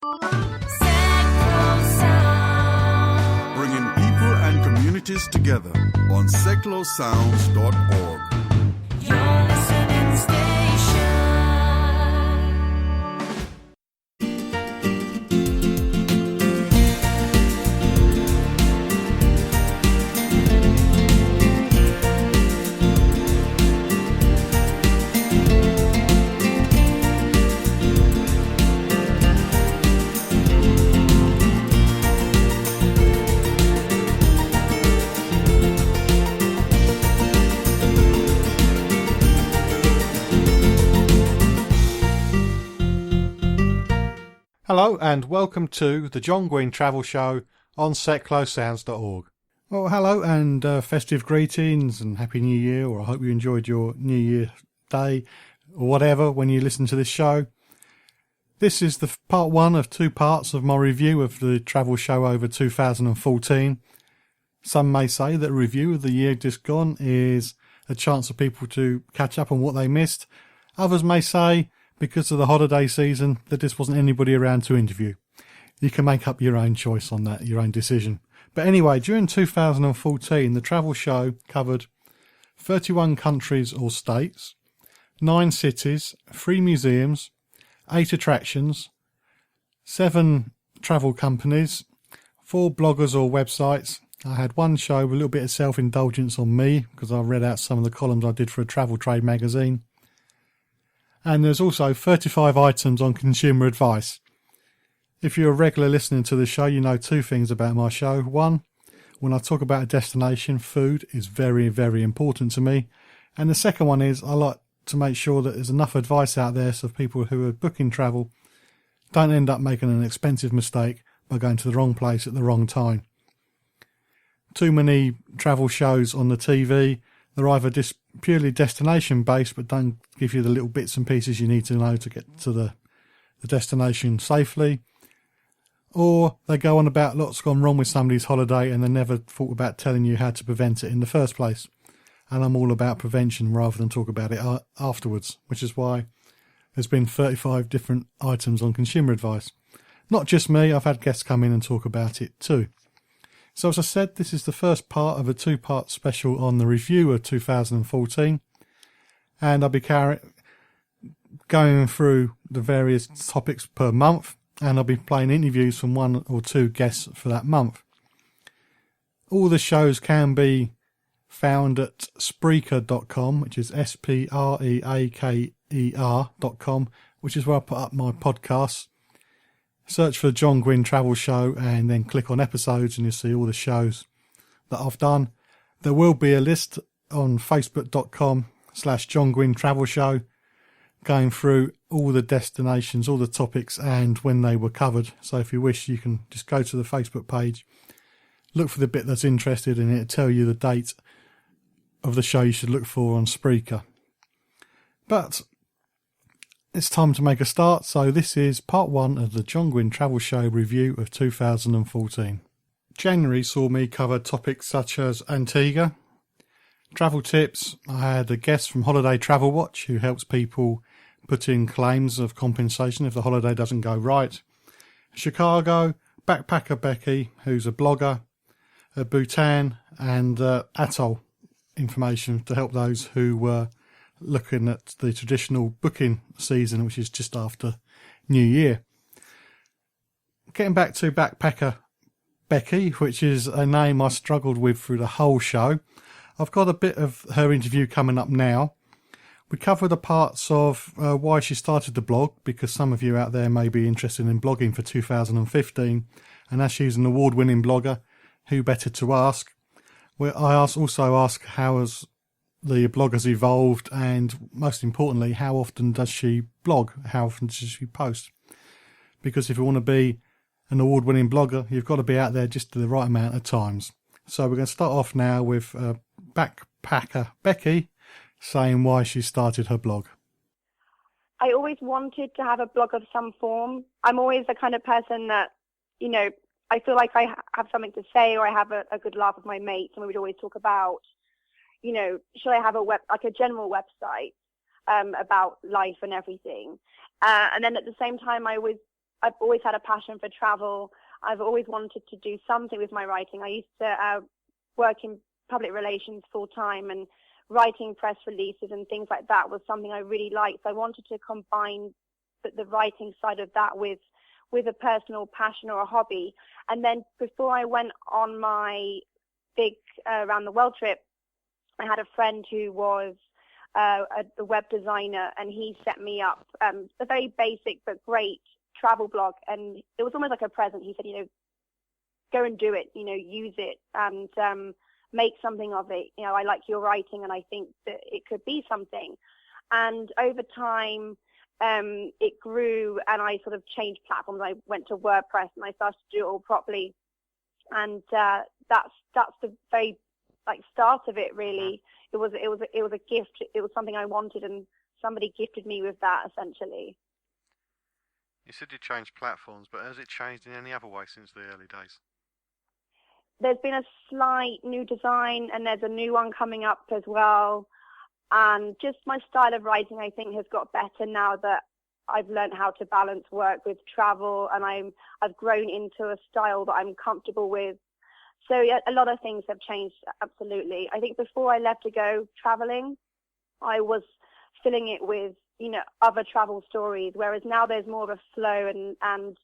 Bringing people and communities together on seclosounds.org. Your listening station. Hello and welcome to the Guinn Travel Show on seclosounds.org. Well, hello and festive greetings and Happy New Year, or I hope you enjoyed your New Year day or whatever when you listen to this show. This is the part one of two parts of my review of the travel show over 2014. Some may say that a review of the year just gone is a chance for people to catch up on what they missed. Others may say, because of the holiday season, there just wasn't anybody around to interview. You can make up your own choice on that, your own decision. But anyway, during 2014, the travel show covered 31 countries or states, 9 cities, 3 museums, 8 attractions, 7 travel companies, 4 bloggers or websites. I had one show with a little bit of self-indulgence on me because I read out some of the columns I did for a travel trade magazine. And there's also 35 items on consumer advice. If you're a regular listener to the show, you know 2 things about my show. One, when I talk about a destination, food is very, very important to me. And the second one is I like to make sure that there's enough advice out there so people who are booking travel don't end up making an expensive mistake by going to the wrong place at the wrong time. Too many travel shows on the TV, they're either just purely destination based but don't give you the little bits and pieces you need to know to get to the destination safely, or they go on about what's gone wrong with somebody's holiday and they never thought about telling you how to prevent it in the first place. And I'm all about prevention rather than talk about it afterwards, which is why there's been 35 different items on consumer advice. Not just me, I've had guests come in and talk about it too. So as I said, this is the first part of a 2-part special on the review of 2014. And I'll be going through the various topics per month. And I'll be playing interviews from 1 or 2 guests for that month. All the shows can be found at Spreaker.com, which is Spreaker.com, which is where I put up my podcasts. Search for Guinn Travel Show and then click on episodes and you'll see all the shows that I've done. There will be a list on facebook.com/Guinn Travel Show going through all the destinations, all the topics and when they were covered. So if you wish, you can just go to the Facebook page, look for the bit that's interested and it'll tell you the date of the show you should look for on Spreaker. But it's time to make a start, so this is part 1 of the Guinn Travel Show review of 2014. January saw me cover topics such as Antigua, travel tips. I had a guest from Holiday Travel Watch who helps people put in claims of compensation if the holiday doesn't go right. Chicago, backpacker Becki, who's a blogger, Bhutan, and Atoll information to help those who were looking at the traditional booking season, which is just after New Year. Getting back to backpacker Becki, which is a name I struggled with through the whole show. I've got a bit of her interview coming up now. We cover the parts of why she started the blog, because some of you out there may be interested in blogging for 2015, and as she's an award-winning blogger, who better to ask? Well, I also ask how has the blog has evolved, and most importantly, how often does she blog? How often does she post? Because if you want to be an award-winning blogger, you've got to be out there just the right amount of times. So we're going to start off now with backpacker Becki saying why she started her blog. I always wanted to have a blog of some form. I'm always the kind of person that, you know, I feel like I have something to say, or I have a good laugh with my mates, and we would always talk about, you know, should I have a general website about life and everything? And then at the same time, I I've always had a passion for travel. I've always wanted to do something with my writing. I used to work in public relations full time, and writing press releases and things like that was something I really liked. So I wanted to combine the writing side of that with a personal passion or a hobby. And then before I went on my big around the world trip, I had a friend who was a web designer, and he set me up a very basic but great travel blog. And it was almost like a present. He said, go and do it, use it and make something of it. I like your writing, and I think that it could be something. And over time, it grew, and I sort of changed platforms. I went to WordPress, and I started to do it all properly. And that's the very start of it, really. It was a gift. It was something I wanted, and somebody gifted me with that, essentially. You said you changed platforms, but has it changed in any other way since the early days? There's been a slight new design, and there's a new one coming up as well. And just my style of writing, I think, has got better now that I've learned how to balance work with travel, and I've grown into a style that I'm comfortable with. So yeah, a lot of things have changed, absolutely. I think before I left to go traveling, I was filling it with, other travel stories, whereas now there's more of a flow and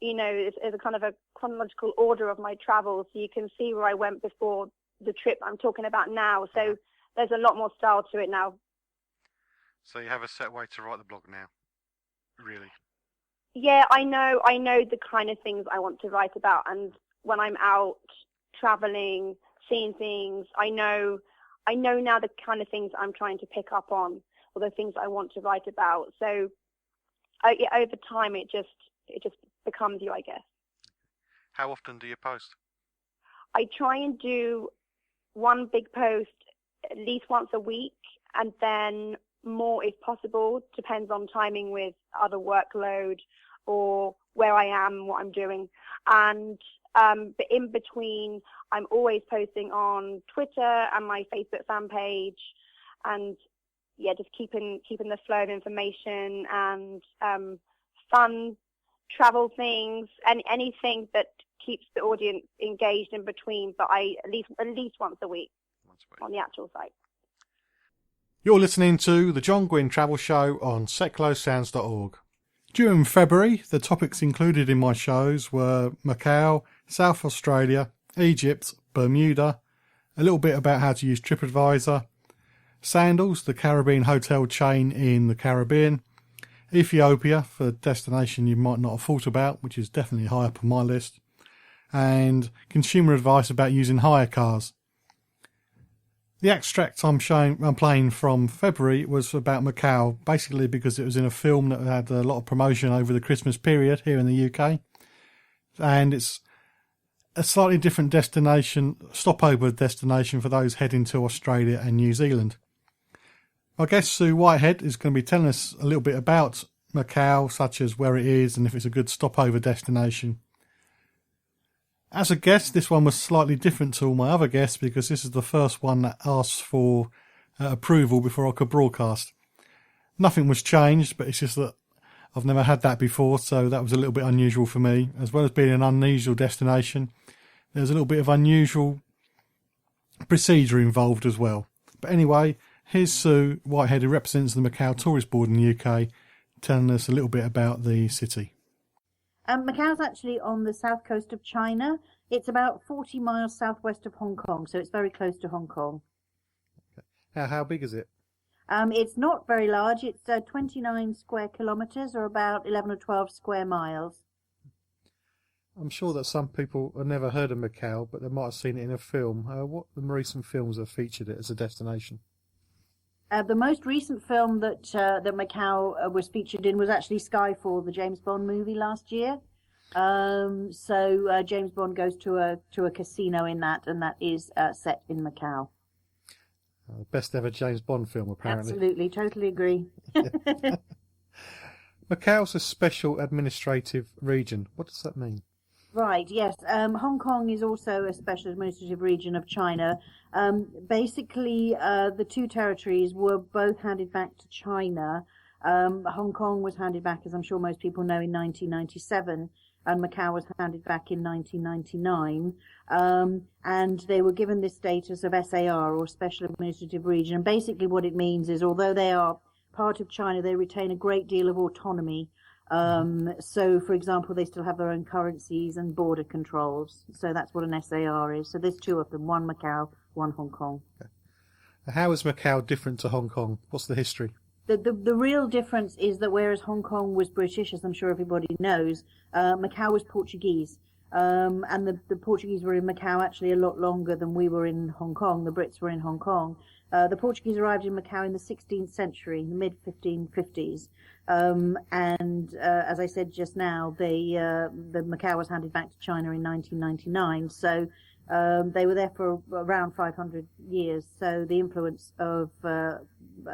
it's a kind of a chronological order of my travels, so you can see where I went before the trip I'm talking about now. So there's a lot more style to it now. So you have a set way to write the blog now, really? Yeah, I know the kind of things I want to write about, and when I'm out traveling, seeing things, I know now the kind of things I'm trying to pick up on, or the things I want to write about. So over time, it just becomes you, I guess. How often do you post? I try and do one big post at least once a week, and then more if possible. Depends on timing with other workload or where I am, what I'm doing. And but in between, I'm always posting on Twitter and my Facebook fan page, and just keeping the flow of information and fun travel things and anything that keeps the audience engaged in between. But at least once a week on the actual site. You're listening to the John Guinn Travel Show on seclosounds.org. During February, the topics included in my shows were Macau, South Australia, Egypt, Bermuda, a little bit about how to use TripAdvisor, Sandals, the Caribbean hotel chain in the Caribbean, Ethiopia, for a destination you might not have thought about, which is definitely high up on my list, and consumer advice about using hire cars. The extract I'm playing from February was about Macau, basically because it was in a film that had a lot of promotion over the Christmas period here in the UK. And it's a slightly different destination, stopover destination for those heading to Australia and New Zealand. My guest Sue Whitehead is going to be telling us a little bit about Macau, such as where it is and if it's a good stopover destination. As a guest, this one was slightly different to all my other guests because this is the first one that asks for approval before I could broadcast. Nothing was changed, but it's just that I've never had that before, so that was a little bit unusual for me. As well as being an unusual destination, there's a little bit of unusual procedure involved as well. But anyway, here's Sue Whitehead, who represents the Macau Tourist Board in the UK, telling us a little bit about the city. Macau's actually on the south coast of China. It's about 40 miles southwest of Hong Kong, so it's very close to Hong Kong. How big is it? It's not very large. It's 29 square kilometres, or about 11 or 12 square miles. I'm sure that some people have never heard of Macau, but they might have seen it in a film. What the recent films have featured it as a destination? The most recent film that Macau was featured in was actually Skyfall, the James Bond movie last year. So James Bond goes to a casino in that, and that is set in Macau. Best ever James Bond film, apparently. Absolutely, totally agree. Macau's a special administrative region. What does that mean? Right, yes. Hong Kong is also a special administrative region of China. Basically, the two territories were both handed back to China Hong Kong was handed back, as I'm sure most people know, in 1997, and Macau was handed back in 1999. And they were given this status of SAR, or Special Administrative Region. And basically what it means is, although they are part of China, they retain a great deal of autonomy. So, for example, they still have their own currencies and border controls. So that's what an SAR is. So there's two of them, one Macau, one Hong Kong. Okay. How is Macau different to Hong Kong? What's the history? The real difference is that whereas Hong Kong was British, as I'm sure everybody knows, Macau was Portuguese. And the Portuguese were in Macau actually a lot longer than we were in Hong Kong. The Brits were in Hong Kong. The Portuguese arrived in Macau in the 16th century, in the mid-1550s. As I said just now, the Macau was handed back to China in 1999. So they were there for around 500 years. So the influence of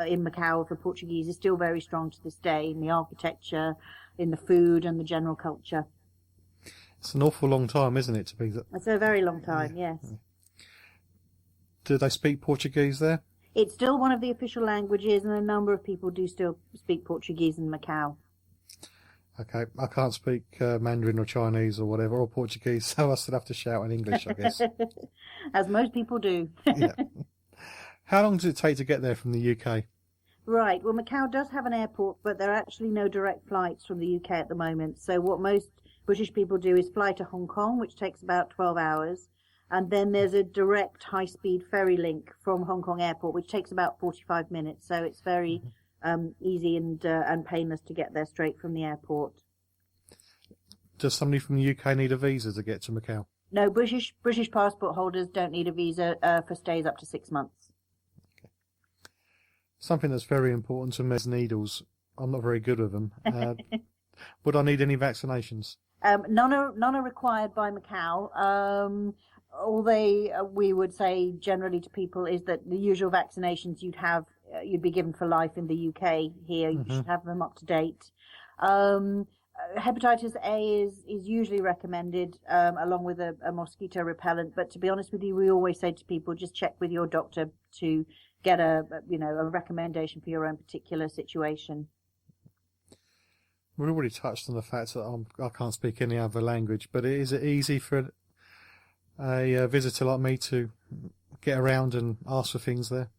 in Macau of the Portuguese is still very strong to this day, in the architecture, in the food, and the general culture. It's an awful long time, isn't it, to be that? It's a very long time, yes. Do they speak Portuguese there? It's still one of the official languages, and a number of people do still speak Portuguese in Macau. Okay, I can't speak Mandarin or Chinese or whatever, or Portuguese, so I still have to shout in English, I guess. As most people do. Yeah. How long does it take to get there from the UK? Right, well, Macau does have an airport, but there are actually no direct flights from the UK at the moment. So what most British people do is fly to Hong Kong, which takes about 12 hours. And then there's a direct high-speed ferry link from Hong Kong Airport, which takes about 45 minutes. So it's very easy and painless to get there straight from the airport. Does somebody from the UK need a visa to get to Macau? No, British passport holders don't need a visa for stays up to 6 months. Okay. Something that's very important to me is needles. I'm not very good with them. Would I need any vaccinations? None are required by Macau. All we would say generally to people is that the usual vaccinations you'd be given for life in the UK here. You should have them up to date. Hepatitis A is usually recommended along with a mosquito repellent. But to be honest with you, we always say to people, just check with your doctor to get a recommendation for your own particular situation. We've already touched on the fact that I can't speak any other language, but is it easy for a visitor like me to get around and ask for things there?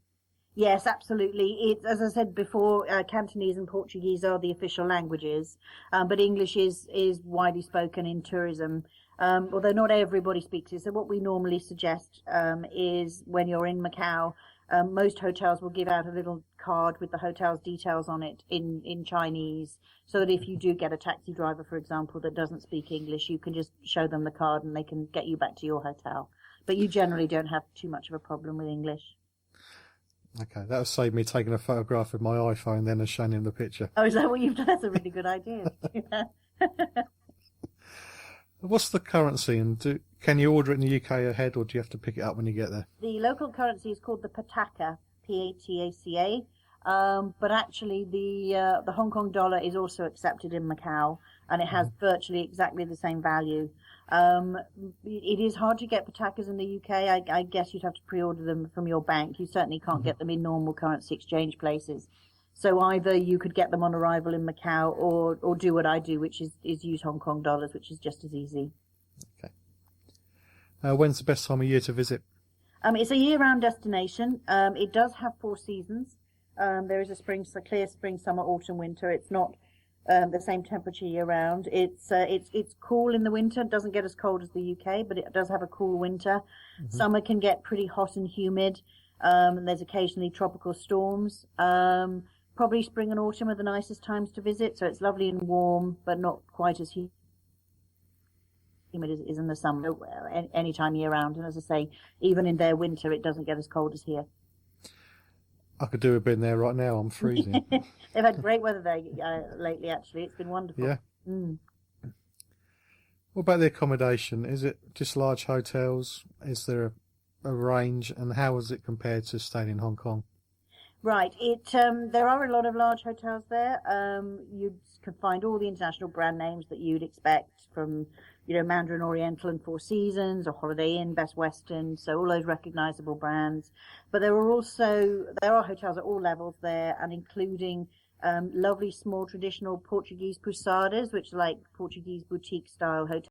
Yes, absolutely. It's, as I said before, Cantonese and Portuguese are the official languages, but English is widely spoken in tourism, although not everybody speaks it. So what we normally suggest is when you're in Macau, most hotels will give out a little card with the hotel's details on it in Chinese, so that if you do get a taxi driver, for example, that doesn't speak English, you can just show them the card and they can get you back to your hotel. But you generally don't have too much of a problem with English. Okay, that would save me taking a photograph with my iPhone then and showing him the picture. Oh, is that what you've done? That's a really good idea. What's the currency, and can you order it in the UK ahead, or do you have to pick it up when you get there? The local currency is called the Pataka, P-A-T-A-C-A. But actually, the Hong Kong dollar is also accepted in Macau, and it has virtually exactly the same value. It is hard to get patakas in the UK. I guess you'd have to pre-order them from your bank. You certainly can't get them in normal currency exchange places. So either you could get them on arrival in Macau, or do what I do, which is use Hong Kong dollars, which is just as easy. Okay. When's the best time of year to visit? It's a year-round destination. It does have 4 seasons. There is a clear spring, summer, autumn, winter. It's not the same temperature year-round. It's cool in the winter. It doesn't get as cold as the UK, but it does have a cool winter. Summer can get pretty hot and humid, and there's occasionally tropical storms. Probably spring and autumn are the nicest times to visit, so it's lovely and warm, but not quite as humid as it is in the summer, any time year-round. And as I say, even in their winter, it doesn't get as cold as here. I could do a bit in there right now. I'm freezing. They've had great weather there lately, actually. It's been wonderful. Yeah. What about the accommodation? Is it just large hotels? Is there a range? And how is it compared to staying in Hong Kong? Right. There are a lot of large hotels there. You can find all the international brand names that you'd expect from, Mandarin Oriental and Four Seasons, or Holiday Inn, Best Western, so all those recognizable brands. But there are hotels at all levels there, and including lovely small traditional Portuguese pousadas, which are like Portuguese boutique style hotels.